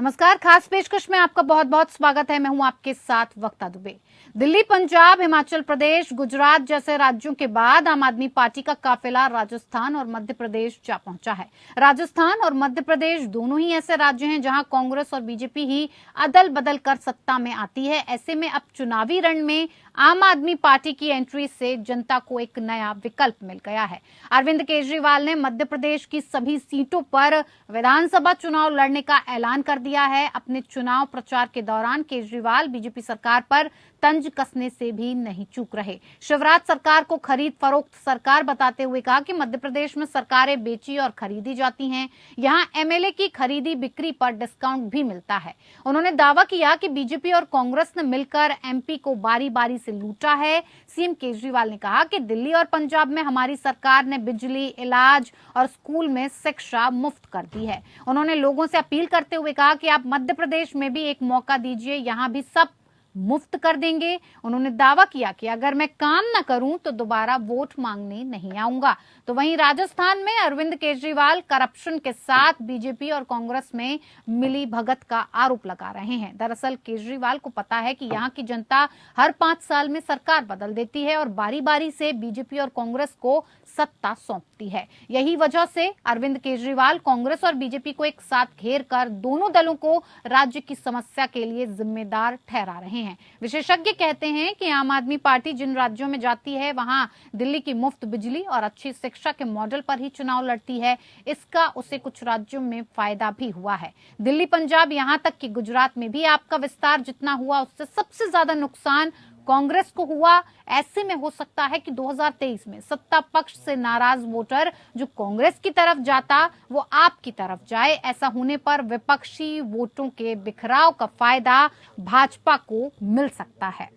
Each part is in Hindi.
नमस्कार। खास पेशकश में आपका बहुत बहुत स्वागत है। मैं हूं आपके साथ वक्ता दुबे। दिल्ली, पंजाब, हिमाचल प्रदेश, गुजरात जैसे राज्यों के बाद आम आदमी पार्टी का काफिला राजस्थान और मध्य प्रदेश जा पहुंचा है। राजस्थान और मध्य प्रदेश दोनों ही ऐसे राज्य हैं जहां कांग्रेस और बीजेपी ही अदल बदल कर सत्ता में आती है। ऐसे में अब चुनावी रण में आम आदमी पार्टी की एंट्री से जनता को एक नया विकल्प मिल गया है। अरविंद केजरीवाल ने मध्य प्रदेश की सभी सीटों पर विधानसभा चुनाव लड़ने का ऐलान कर दिया है। अपने चुनाव प्रचार के दौरान केजरीवाल बीजेपी सरकार पर तंज कसने से भी नहीं चूक रहे। शिवराज सरकार को खरीद फरोख्त सरकार बताते हुए कहा कि मध्य प्रदेश में सरकारें बेची और खरीदी जाती हैं। यहां एमएलए की खरीदी बिक्री पर डिस्काउंट भी मिलता है। उन्होंने दावा किया कि बीजेपी और कांग्रेस ने मिलकर एमपी को बारी बारी से लूटा है। सीएम केजरीवाल ने कहा कि दिल्ली और पंजाब में हमारी सरकार ने बिजली, इलाज और स्कूल में शिक्षा मुफ्त कर दी है। उन्होंने लोगों से अपील करते हुए कहा कि आप मध्य प्रदेश में भी एक मौका दीजिए, यहां भी सब मुफ्त कर देंगे। उन्होंने दावा किया कि अगर मैं काम न करूं तो दोबारा वोट मांगने नहीं आऊंगा। तो वहीं राजस्थान में अरविंद केजरीवाल करप्शन के साथ बीजेपी और कांग्रेस में मिली भगत का आरोप लगा रहे हैं। दरअसल केजरीवाल को पता है कि यहां की जनता हर 5 साल में सरकार बदल देती है और बारी बारी से बीजेपी और कांग्रेस को सत्ता सौंपती है। यही वजह से अरविंद केजरीवाल कांग्रेस और बीजेपी को एक साथ घेर कर दोनों दलों को राज्य की समस्या के लिए जिम्मेदार ठहरा रहे हैं। विशेषज्ञ कहते हैं कि आम आदमी पार्टी जिन राज्यों में जाती है वहां दिल्ली की मुफ्त बिजली और अच्छी शिक्षा के मॉडल पर ही चुनाव लड़ती है। इसका उसे कुछ राज्यों में फायदा भी हुआ है। दिल्ली, पंजाब, यहां तक कि गुजरात में भी आपका विस्तार जितना हुआ उससे सबसे ज्यादा नुकसान कांग्रेस को हुआ। ऐसे में हो सकता है कि 2023 में सत्ता पक्ष से नाराज वोटर जो कांग्रेस की तरफ जाता वो आपकी तरफ जाए। ऐसा होने पर विपक्षी वोटों के बिखराव का फायदा भाजपा को मिल सकता है।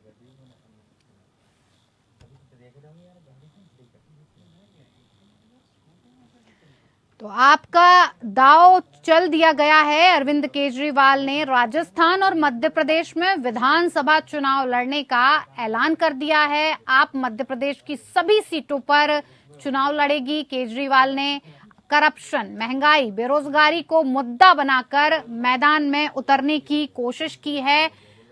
तो आपका दांव चल दिया गया है। अरविंद केजरीवाल ने राजस्थान और मध्य प्रदेश में विधानसभा चुनाव लड़ने का ऐलान कर दिया है। आप मध्य प्रदेश की सभी सीटों पर चुनाव लड़ेगी। केजरीवाल ने करप्शन, महंगाई, बेरोजगारी को मुद्दा बनाकर मैदान में उतरने की कोशिश की है।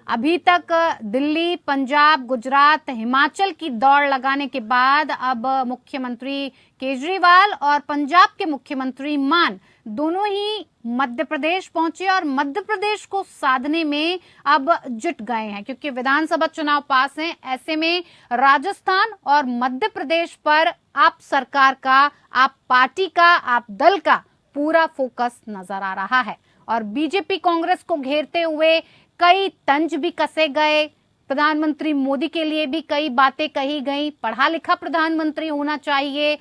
अभी तक दिल्ली, पंजाब, गुजरात, हिमाचल की दौड़ लगाने के बाद अब मुख्यमंत्री केजरीवाल और पंजाब के मुख्यमंत्री मान दोनों ही मध्य प्रदेश पहुंचे और मध्य प्रदेश को साधने में अब जुट गए हैं क्योंकि विधानसभा चुनाव पास हैं। ऐसे में राजस्थान और मध्य प्रदेश पर आप सरकार का, आप पार्टी का, आप दल का पूरा फोकस नजर आ रहा है और बीजेपी कांग्रेस को घेरते हुए कई तंज भी कसे गए। प्रधानमंत्री मोदी के लिए भी कई बातें कही गई। पढ़ा लिखा प्रधानमंत्री होना चाहिए।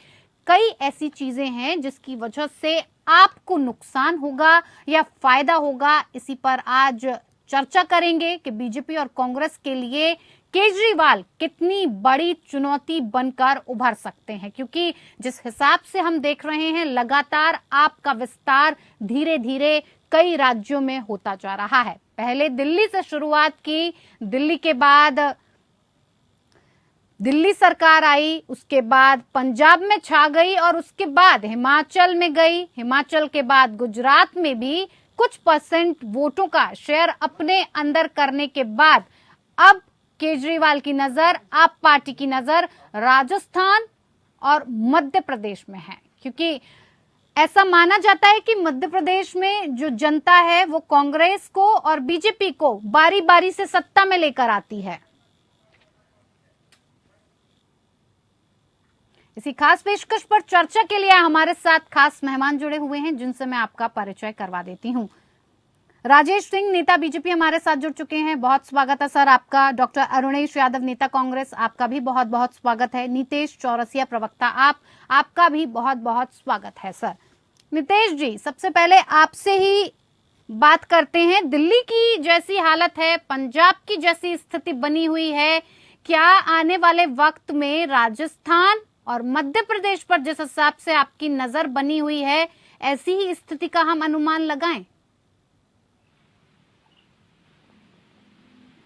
कई ऐसी चीजें हैं जिसकी वजह से आपको नुकसान होगा या फायदा होगा। इसी पर आज चर्चा करेंगे कि बीजेपी और कांग्रेस के लिए केजरीवाल कितनी बड़ी चुनौती बनकर उभर सकते हैं क्योंकि जिस हिसाब से हम देख रहे हैं लगातार आपका विस्तार धीरे धीरे कई राज्यों में होता जा रहा है। पहले दिल्ली से शुरुआत की, दिल्ली के बाद दिल्ली सरकार आई, उसके बाद पंजाब में छा गई और उसके बाद हिमाचल में गई। हिमाचल के बाद गुजरात में भी कुछ परसेंट वोटों का शेयर अपने अंदर करने के बाद अब केजरीवाल की नजर, आप पार्टी की नजर राजस्थान और मध्य प्रदेश में है क्योंकि ऐसा माना जाता है कि मध्य प्रदेश में जो जनता है वो कांग्रेस को और बीजेपी को बारी बारी से सत्ता में लेकर आती है। इसी खास पेशकश पर चर्चा के लिए हमारे साथ खास मेहमान जुड़े हुए हैं जिनसे मैं आपका परिचय करवा देती हूं। राजेश सिंह, नेता बीजेपी, हमारे साथ जुड़ चुके हैं। बहुत स्वागत है सर आपका। डॉक्टर अरुणेश यादव, नेता कांग्रेस, आपका भी बहुत बहुत स्वागत है। नीतेश चौरसिया, प्रवक्ता, आपका भी बहुत बहुत स्वागत है सर। नीतेश जी, सबसे पहले आपसे ही बात करते हैं। दिल्ली की जैसी हालत है, पंजाब की जैसी स्थिति बनी हुई है, क्या आने वाले वक्त में राजस्थान और मध्य प्रदेश पर जिस हिसाब से आपकी नजर बनी हुई है ऐसी ही स्थिति का हम अनुमान लगाएं?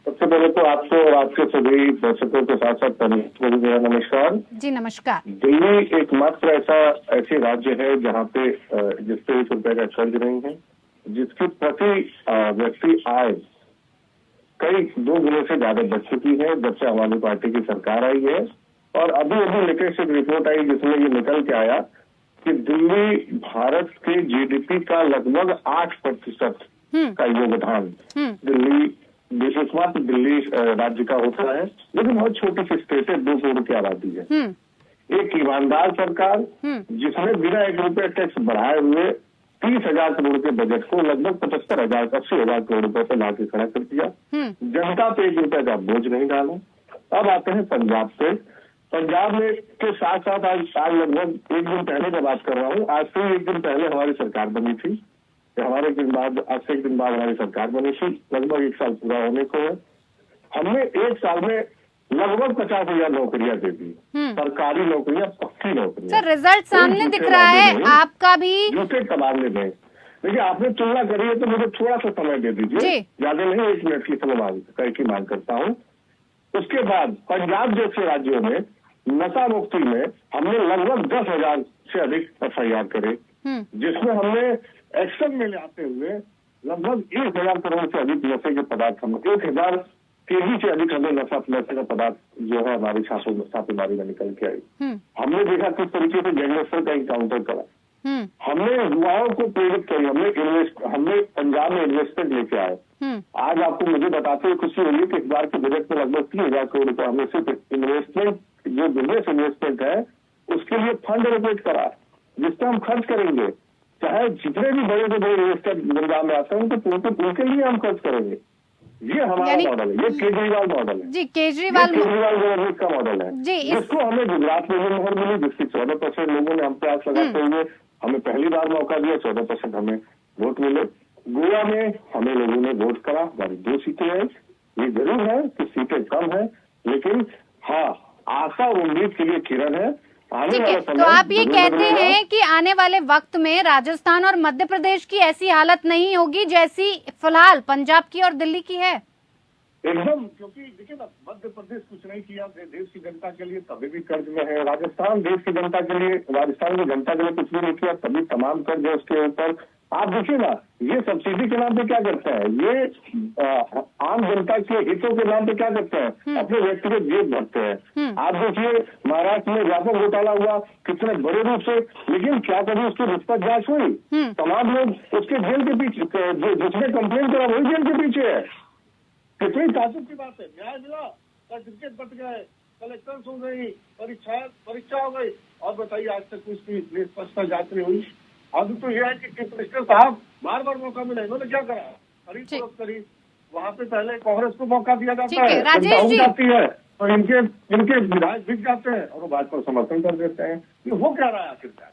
सबसे पहले तो आपको और आपके सभी दर्शकों के साथ साथ मेरा नमस्कार जी। नमस्कार। दिल्ली एकमात्र ऐसी राज्य है जहाँ पे जिस पे ₹1 का खर्च नहीं है जिसकी प्रति व्यक्ति आय कई 2 गुने से ज्यादा बढ़ चुकी है जब से आम आदमी पार्टी की सरकार आई है। और अभी अभी लेटेस्ट एक रिपोर्ट आई जिसमें ये निकल के आया कि दिल्ली भारत के जीडीपी का लगभग 8% का योगदान दिल्ली एकमात्र दिल्ली राज्य का होता है, लेकिन बहुत छोटी सी स्टेट है, 2 करोड़ की आबादी है। एक ईमानदार सरकार जिसने बिना 1 रुपया टैक्स बढ़ाए हुए 30,000 करोड़ के बजट को लगभग 80,000 करोड़ रुपए पे ला के खड़ा कर दिया। जनता पे 1 रुपया का बोझ नहीं डाला। अब आते हैं पंजाब पे। पंजाब में के साथ साथ आज लगभग 1 दिन पहले की बात कर रहा हूँ, आज से 1 दिन पहले हमारी सरकार बनी थी। हमारे दिन बाद आज से 1 दिन बाद हमारी सरकार बनी थी, लगभग 1 साल पूरा होने को है। हमने 1 साल में लगभग 50,000 नौकरियां दे दी, सरकारी नौकरियां, पक्की नौकरियां। सर रिजल्ट सामने दिख रहा है आपका भी। जूते तबादले में देखिए, आपने तुलना करी है तो मुझे थोड़ा सा समय दे दीजिए, ज्यादा नहीं, 1 मिनट की समय की मांग करता हूँ। उसके बाद पंजाब जैसे राज्यों में नशा मुक्ति में हमने लगभग 10,000 से अधिक FIR करे, जिसमें हमने एक्शन में ले आते हुए लगभग 1,000 करोड़ से अधिक नशे के पदार्थ, हम 1,000 केजी से अधिक हमें नशे का पदार्थ जो है हमारी छापेमारी में निकल के आई। हमने देखा किस तरीके से गैंगस्टर का इनकाउंटर करा, हमने युवाओं को प्रेरित करी, हमने पंजाब में इन्वेस्टमेंट लेके आए। आज आपको मुझे बताते हुए खुशी होगी कि इस बार के बजट में लगभग 3,000 करोड़ रुपए हमने सिर्फ इन्वेस्टमेंट, जो बिजनेस इन्वेस्टमेंट है उसके लिए फंड एलोकेट करा, जिसका हम खर्च करेंगे। चाहे जितने भी बड़े से बड़े इन्वेस्टर पंजाब में आते हैं उनके लिए हम खर्च करेंगे। ये हमारा मॉडल है, ये केजरीवाल मॉडल है जी, केजरीवाल गवर्नमेंट का मॉडल है जी। जिसको हमें गुजरात में मोहर मिली, जिसकी 14% लोगों ने हम पे आस लगाते हुए हमें पहली बार मौका दिया, 14% हमें वोट मिले। गोवा में हमें लोगों ने वोट करा, हमारी 2 सीटें हैं। ये जरूर है कि सीटें कम है, लेकिन हाँ, आशा और उम्मीद के लिए किरण है। ठीक है, तो आप ये कहते हैं कि आने वाले वक्त में राजस्थान और मध्य प्रदेश की ऐसी हालत नहीं होगी जैसी फिलहाल पंजाब की और दिल्ली की है? एकदम, क्योंकि देखिए ना, मध्य प्रदेश कुछ नहीं किया देश की जनता के लिए, तभी भी कर्ज में है। राजस्थान देश की जनता के लिए, राजस्थान की जनता के लिए कुछ भी नहीं किया, तभी तमाम कर्ज है उसके ऊपर। आप देखिए ना, ये सब्सिडी के नाम पे क्या करते हैं, ये आम जनता के हितों के नाम पे क्या करते हैं, अपने व्यक्तिगत जेब भरते हैं। आप देखिए महाराष्ट्र में व्यापक घोटाला हुआ, कितने बड़े रूप से, लेकिन क्या कभी उसकी निष्पक्ष जांच हुई? तमाम लोग उसके जेल के पीछे, जिसने कंप्लेन करा वही जेल के पीछे है। कितनी ताजुब की बात है, न्याय मिला, कल क्रिकेट बट गए, कलेक्शन सुन गई, परीक्षा हो गई, और बताइए आज तक उसकी निष्पक्षता जांच नहीं हुई। अब तो यह है कि मिनिस्टर साहब बार बार मौका मिला, इन्होंने क्या करा, करी वहाँ पे पहले कांग्रेस को मौका दिया जाता है, राजेश जी जाती है तो इनके विधायक बिक जाते हैं और वो भाजपा समर्थन कर देते हैं। ये हो क्या रहा है आखिरकार,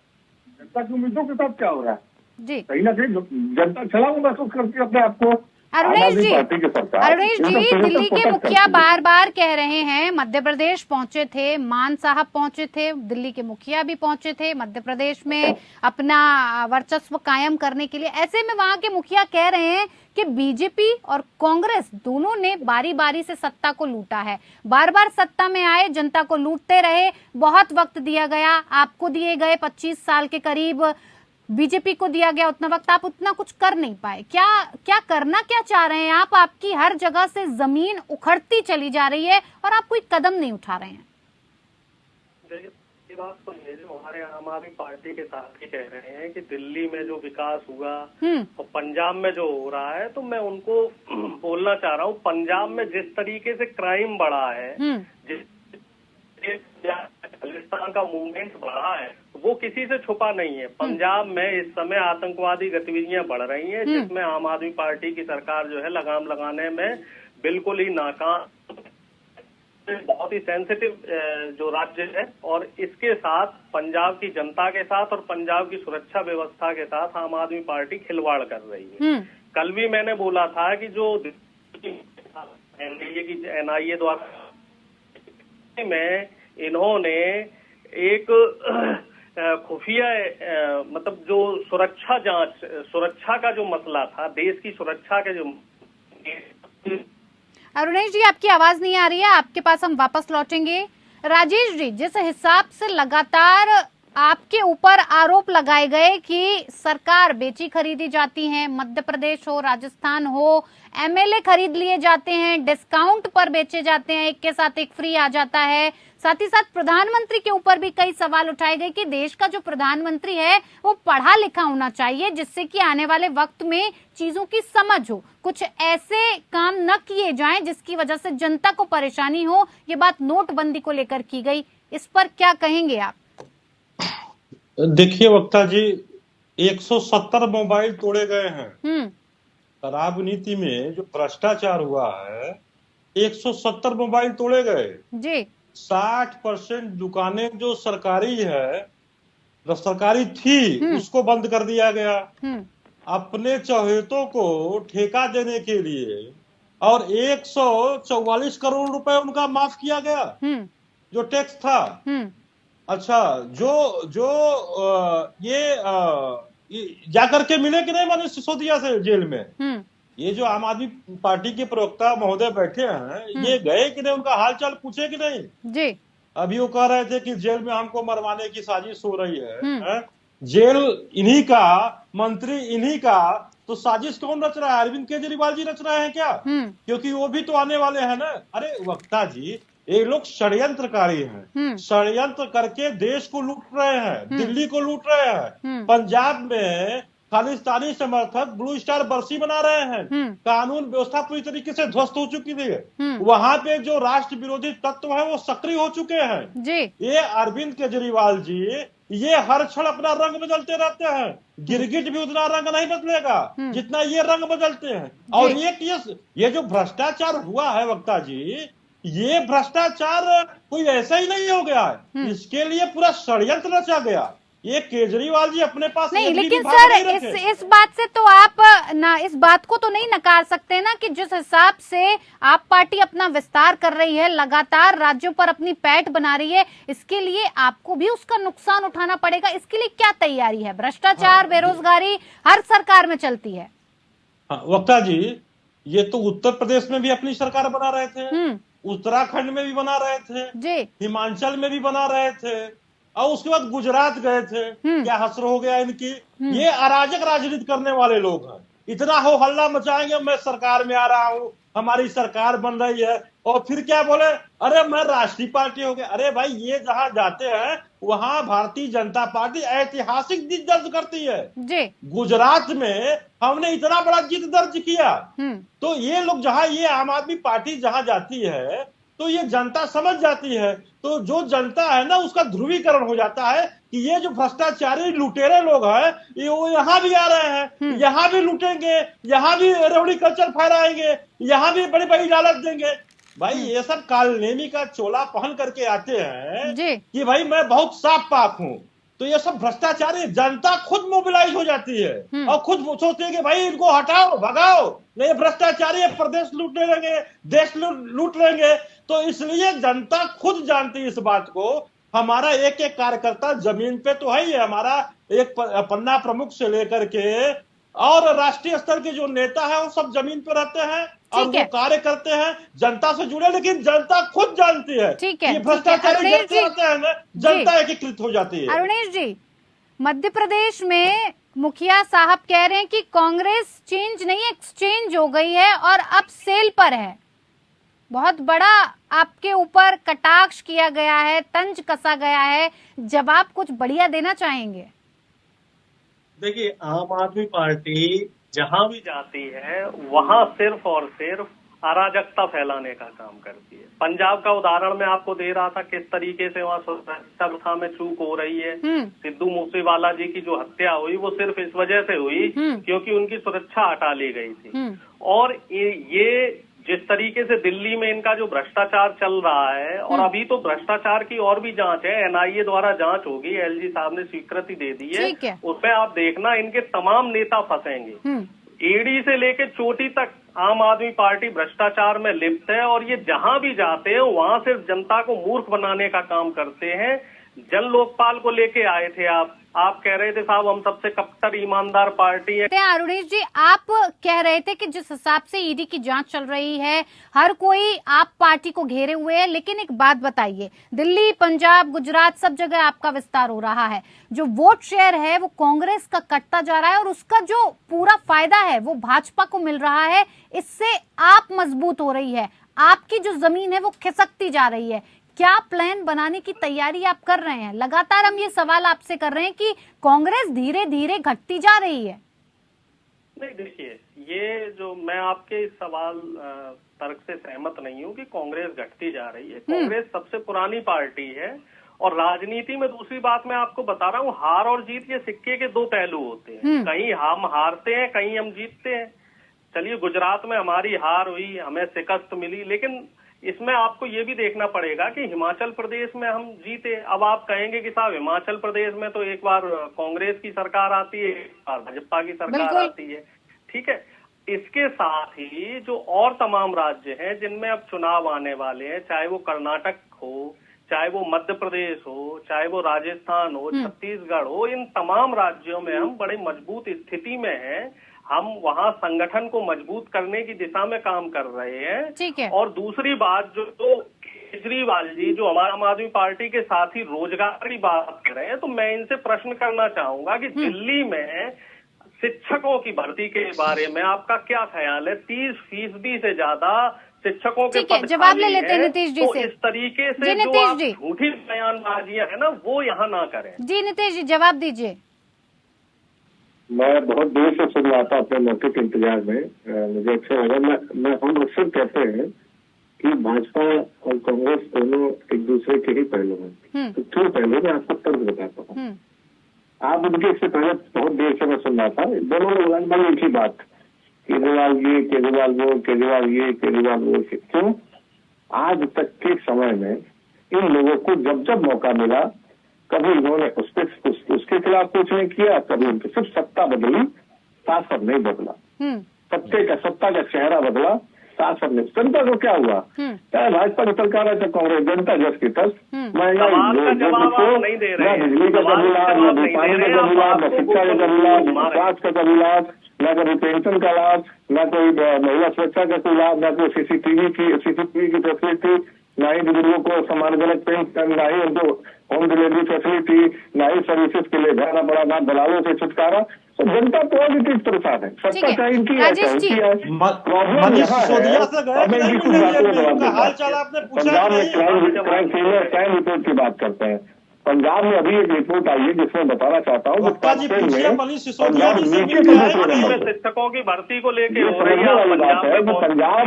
जनता की उम्मीदों के साथ क्या हो रहा है जी? कहीं ना कहीं जनता छलावा महसूस करती है अपने आप को। अरुणेश जी, दिल्ली के मुखिया बार बार कह रहे हैं, मध्य प्रदेश पहुंचे थे, मान साहब पहुंचे थे, दिल्ली के मुखिया भी पहुंचे थे मध्य प्रदेश में अपना वर्चस्व कायम करने के लिए। ऐसे में वहां के मुखिया कह रहे हैं कि बीजेपी और कांग्रेस दोनों ने बारी बारी से सत्ता को लूटा है, बार बार सत्ता में आए, जनता को लूटते रहे, बहुत वक्त दिया गया, आपको दिए गए 25 साल के करीब, बीजेपी को दिया गया उतना वक्त, आप उतना कुछ कर नहीं पाए। क्या करना क्या चाह रहे हैं आप? आपकी हर जगह से जमीन उखड़ती चली जा रही है और आप कोई कदम नहीं उठा रहे हैं। ये बात तो ये जो हमारे आम आदमी पार्टी के साथ ही कह रहे हैं कि दिल्ली में जो विकास हुआ और पंजाब में जो हो रहा है, तो मैं उनको बोलना चाह रहा हूँ, पंजाब में जिस तरीके से क्राइम बढ़ा है, जिस खालिस्तान का मूवमेंट बढ़ा है, वो किसी से छुपा नहीं है। पंजाब में इस समय आतंकवादी गतिविधियां बढ़ रही हैं, जिसमें आम आदमी पार्टी की सरकार जो है लगाम लगाने में बिल्कुल ही नाकाम। बहुत ही सेंसिटिव जो राज्य है, और इसके साथ पंजाब की जनता के साथ और पंजाब की सुरक्षा व्यवस्था के साथ आम आदमी पार्टी खिलवाड़ कर रही है। कल भी मैंने बोला था कि जो NIA द्वारा में इन्होंने एक खुफिया मतलब जो सुरक्षा जांच, सुरक्षा का जो मसला था, देश की सुरक्षा के जो। अरुणेश जी, आपकी आवाज नहीं आ रही है, आपके पास हम वापस लौटेंगे। राजेश जी, जिस हिसाब से लगातार आपके ऊपर आरोप लगाए गए कि सरकार बेची खरीदी जाती है, मध्य प्रदेश हो, राजस्थान हो, एमएलए खरीद लिए जाते हैं, डिस्काउंट पर बेचे जाते हैं, एक के साथ एक फ्री आ जाता है। साथ ही साथ प्रधानमंत्री के ऊपर भी कई सवाल उठाए गए कि देश का जो प्रधानमंत्री है वो पढ़ा लिखा होना चाहिए, जिससे कि आने वाले वक्त में चीजों की समझ हो, कुछ ऐसे काम न किए जाएं जिसकी वजह से जनता को परेशानी हो। ये बात नोटबंदी को लेकर की गई, इस पर क्या कहेंगे आप? देखिए वक्ता जी, 170 मोबाइल तोड़े गए हैं। शराब नीति में जो भ्रष्टाचार हुआ है, 170 मोबाइल तोड़े गए जी। 60% दुकानें जो सरकारी है, जो सरकारी थी, उसको बंद कर दिया गया अपने चहेतों को ठेका देने के लिए, और 144 करोड़ रुपए उनका माफ किया गया जो टैक्स था। अच्छा, जो ये जाकर के मिले कि नहीं माने सिसोदिया से जेल में? ये जो आम आदमी पार्टी के प्रवक्ता महोदय बैठे हैं, ये गए कि नहीं, उनका हालचाल पूछे कि नहीं? जी। अभी वो कह रहे थे कि जेल में हमको मरवाने की साजिश हो रही है। जेल इन्हीं का, मंत्री इन्हीं का, तो साजिश कौन रच रहा है? अरविंद केजरीवाल जी रच रहे हैं क्या? क्योंकि वो भी तो आने वाले हैं ना। अरे वक्ता जी, ये लोग षड्यंत्रकारी हैं, षड्यंत्र करके देश को लूट रहे हैं, दिल्ली को लूट रहे हैं। पंजाब में खालिस्तानी समर्थक ब्लू स्टार बरसी बना रहे हैं, कानून व्यवस्था पूरी तरीके से ध्वस्त हो चुकी है। वहां पे जो राष्ट्र विरोधी तत्व है वो सक्रिय हो चुके हैं जी। ये अरविंद केजरीवाल जी, ये हर क्षण अपना रंग बदलते रहते हैं। गिरगिट भी उतना रंग नहीं बदलेगा जितना ये रंग बदलते हैं। और ये जो भ्रष्टाचार हुआ है वक्ता जी, ये भ्रष्टाचार कोई ऐसा ही नहीं हो गया है, इसके लिए पूरा षड्यंत्र रचा गया। ये केजरीवाल जी अपने पास नहीं, लेकिन सर इस बात से तो आप ना, इस बात को तो नहीं नकार सकते ना कि जिस हिसाब से आप पार्टी अपना विस्तार कर रही है, लगातार राज्यों पर अपनी पैठ बना रही है, इसके लिए आपको भी उसका नुकसान उठाना पड़ेगा। इसके लिए क्या तैयारी है? भ्रष्टाचार, बेरोजगारी हर सरकार में चलती है। वक्ता जी, ये तो उत्तर प्रदेश में भी अपनी सरकार बना रहे थे, उत्तराखंड में भी बना रहे थे जी, हिमाचल में भी बना रहे थे, और उसके बाद गुजरात गए थे। क्या हसर हो गया इनकी? ये अराजक राजनीति करने वाले लोग हैं। इतना हो हल्ला मचाएंगे, मैं सरकार में आ रहा हूँ, हमारी सरकार बन रही है, और फिर क्या बोले, अरे मैं राष्ट्रीय पार्टी हो गया। अरे भाई, ये जहां जाते हैं वहां भारतीय जनता पार्टी ऐतिहासिक जीत दर्ज करती है जी। गुजरात में हमने इतना बड़ा जीत दर्ज किया। तो ये लोग जहां, ये आम आदमी पार्टी जहां जाती है तो ये जनता समझ जाती है। तो जो जनता है ना, उसका ध्रुवीकरण हो जाता है कि ये जो भ्रष्टाचारी लुटेरे लोग हैं, ये वो यहाँ भी आ रहे हैं, यहाँ भी लूटेंगे, यहाँ भी रेवड़ी कल्चर फहराएंगे, यहाँ भी बड़ी बड़ी लालच देंगे। भाई ये सब कालनेमी का चोला पहन करके आते हैं कि भाई मैं बहुत साफ पाक हूँ। तो ये सब भ्रष्टाचारी, जनता खुद मोबिलाइज हो जाती है और खुद सोचती है कि भाई इनको हटाओ, भगाओ, नहीं प्रदेश प्रदेश लूटने लेंगे, देश लूट लेंगे। तो इसलिए जनता खुद जानती है इस बात को। हमारा एक एक कार्यकर्ता जमीन पे तो है ही है, हमारा एक पन्ना प्रमुख से लेकर के और राष्ट्रीय स्तर के जो नेता है वो सब जमीन पे रहते हैं और वो कार्य करते हैं, जनता से जुड़े, लेकिन जनता खुद जानती है कि भ्रष्टाचारी जनता एकीकृत हो जाती है। अरुणेश जी, मध्य प्रदेश में मुखिया साहब कह रहे हैं कि कांग्रेस चेंज नहीं एक्सचेंज हो गई है और अब सेल पर है। बहुत बड़ा आपके ऊपर कटाक्ष किया गया है, तंज कसा गया है, जवाब कुछ बढ़िया देना चाहेंगे? देखिए, आम आदमी पार्टी जहां भी जाती है वहां सिर्फ और सिर्फ अराजकता फैलाने का काम करती है। पंजाब का उदाहरण मैं आपको दे रहा था, किस तरीके से वहाँ सुरक्षा व्यवस्था में चूक हो रही है। सिद्धू मूसेवाला जी की जो हत्या हुई वो सिर्फ इस वजह से हुई क्योंकि उनकी सुरक्षा हटा ली गई थी। और ये जिस तरीके से दिल्ली में इनका जो भ्रष्टाचार चल रहा है, और अभी तो भ्रष्टाचार की और भी जांच है, एनआईए द्वारा जांच होगी, एलजी साहब ने स्वीकृति दे दी है, उसमें आप देखना इनके तमाम नेता फंसेंगे। ईडी से लेके चोटी तक आम आदमी पार्टी भ्रष्टाचार में लिप्त है और ये जहां भी जाते हैं वहां सिर्फ जनता को मूर्ख बनाने का काम करते हैं। जन लोकपाल को लेके आए थे आप, आप कह रहे थे साहब हम सबसे कट्टर ईमानदार पार्टी है। अरुणेश जी, आप कह रहे थे कि जिस हिसाब से ईडी की जांच चल रही है, हर कोई आप पार्टी को घेरे हुए है, लेकिन एक बात बताइए, दिल्ली, पंजाब, गुजरात सब जगह आपका विस्तार हो रहा है, जो वोट शेयर है वो कांग्रेस का कटता जा रहा है और उसका जो पूरा फायदा है वो भाजपा को मिल रहा है। इससे आप मजबूत हो रही है, आपकी जो जमीन है वो खिसकती जा रही है। क्या प्लान बनाने की तैयारी आप कर रहे हैं? लगातार हम ये सवाल आपसे कर रहे हैं कि कांग्रेस धीरे धीरे घटती जा रही है। नहीं, देखिए, ये जो मैं आपके इस सवाल तर्क से सहमत नहीं हूँ कि कांग्रेस घटती जा रही है। कांग्रेस सबसे पुरानी पार्टी है और राजनीति में दूसरी बात मैं आपको बता रहा हूँ, हार और जीत ये सिक्के के दो पहलू होते हैं। कहीं हम हारते हैं, कहीं हम जीतते हैं। चलिए, गुजरात में हमारी हार हुई, हमें शिकस्त मिली, लेकिन इसमें आपको ये भी देखना पड़ेगा कि हिमाचल प्रदेश में हम जीते। अब आप कहेंगे कि साहब हिमाचल प्रदेश में तो एक बार कांग्रेस की सरकार आती है, एक बार भाजपा की सरकार आती है, ठीक है। इसके साथ ही जो और तमाम राज्य हैं जिनमें अब चुनाव आने वाले हैं, चाहे वो कर्नाटक हो, चाहे वो मध्य प्रदेश हो, चाहे वो राजस्थान हो, छत्तीसगढ़ हो, इन तमाम राज्यों में हम बड़े मजबूत स्थिति में हैं। हम वहाँ संगठन को मजबूत करने की दिशा में काम कर रहे हैं। ठीक है। और दूसरी बात, जो केजरीवाल जी जो हमारा आम आदमी पार्टी के साथ ही रोजगार की बात कर रहे हैं, तो मैं इनसे प्रश्न करना चाहूंगा कि दिल्ली में शिक्षकों की भर्ती के बारे में आपका क्या ख्याल है? 30% से ज्यादा शिक्षकों के पद जवाब ले लेते हैं नीतीश जी से। तो इस तरीके से जो आप झूठी बयानबाजियां है ना, वो यहाँ ना करें। जी नीतीश जी, जवाब दीजिए। मैं बहुत देर से सुन रहा था अपने मौके के इंतजार में, मुझे अच्छा लगा। हम अक्सर कहते हैं कि भाजपा और कांग्रेस दोनों एक दूसरे के ही पहलू हैं। तो क्यों पहलू, मैं आपको तर्क बताता हूँ। आप उनके इससे पहले बहुत देर से मैं सुन रहा था, दोनों ने लगभग एक ही बात, केजरीवाल ये, केजरीवाल वो, केजरीवाल ये, केजरीवाल वो। क्यों? आज तक के समय में इन लोगों को जब जब मौका मिला, कभी इन्होंने उसके खिलाफ कुछ नहीं किया, कभी उनकी सिर्फ सत्ता बदली, शासन नहीं बदला। सत्ता का चेहरा बदला, शासन नहीं। जनता को क्या हुआ? चाहे भाजपा की सरकार है, चाहे कांग्रेस, जनता जस की तस। महंगाई, न बिजली का कबूलात, न पानी का कबूलात, न शिक्षा का कबूलात, न स्वास्थ्य का कबूलात, न कभी पेंशन का लाभ, न कोई महिला सुरक्षा का कोई लाभ, न कोई सीसीटीवी की फैसिलिटी, ना ही बुजुर्गों को सम्मानजनक पेंशन, ना ही उनको होम डिलीवरी फैसिलिटी, ना ही सर्विसेज के लिए जाना पड़ा, ना दलालों से छुटकारा। तो जनता पॉजिटिव तरफ है, सत्ता चाहे इनकी है, प्रॉब्लम यहाँ है। पंजाब में क्राइम रिपोर्ट की बात करते हैं। पंजाब में अभी एक रिपोर्ट आई है जिसमें बताना चाहता हूँ पंजाब शिक्षकों की भर्ती को लेकर समझने वाली बात है कि पंजाब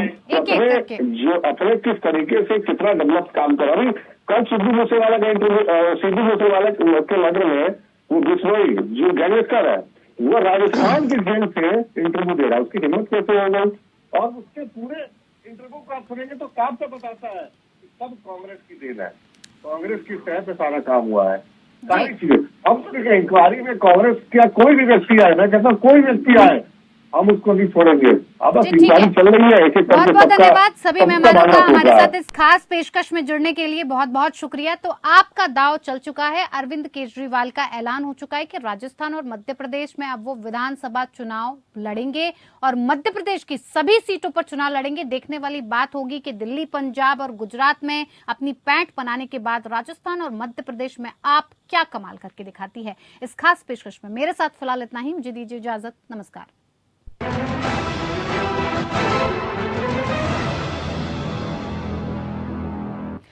अपने किस तरीके से कितना डेवलप काम कर। अभी कल सिद्धू मूसेवाला का इंटरव्यू, सिद्धू मूसेवाला के नगर में वो बिश्नोई जो गैंगस्टर है, वो राजस्थान की जेल से इंटरव्यू दे रहा है। उसकी हिम्मत कैसे हो गई? और उसके पूरे इंटरव्यू को आप सुनेंगे तो काम से बताता है सब कांग्रेस की देन है, कांग्रेस की तहत पे सारा काम हुआ है, सारी चीजें। हम इंक्वायरी में कांग्रेस क्या कोई भी व्यक्ति आए, मैं कहता हूँ कोई व्यक्ति आए, हम उसको नहीं छोड़ेंगे। अब इंक्वायरी चल रही है, एक एक करके। बहुत बहुत धन्यवाद सभी मेहमानों का हमारे साथ इस खास पेशकश में जुड़ने के लिए, बहुत बहुत शुक्रिया। तो आपका दांव चल चुका है, अरविंद केजरीवाल का ऐलान हो चुका है कि राजस्थान और मध्य प्रदेश में अब वो विधानसभा चुनाव लड़ेंगे और मध्य प्रदेश की सभी सीटों पर चुनाव लड़ेंगे। देखने वाली बात होगी कि दिल्ली, पंजाब और गुजरात में अपनी पैठ बनाने के बाद राजस्थान और मध्य प्रदेश में आप क्या कमाल करके दिखाती है। इस खास पेशकश में मेरे साथ फिलहाल इतना ही, मुझे दीजिए इजाजत, नमस्कार।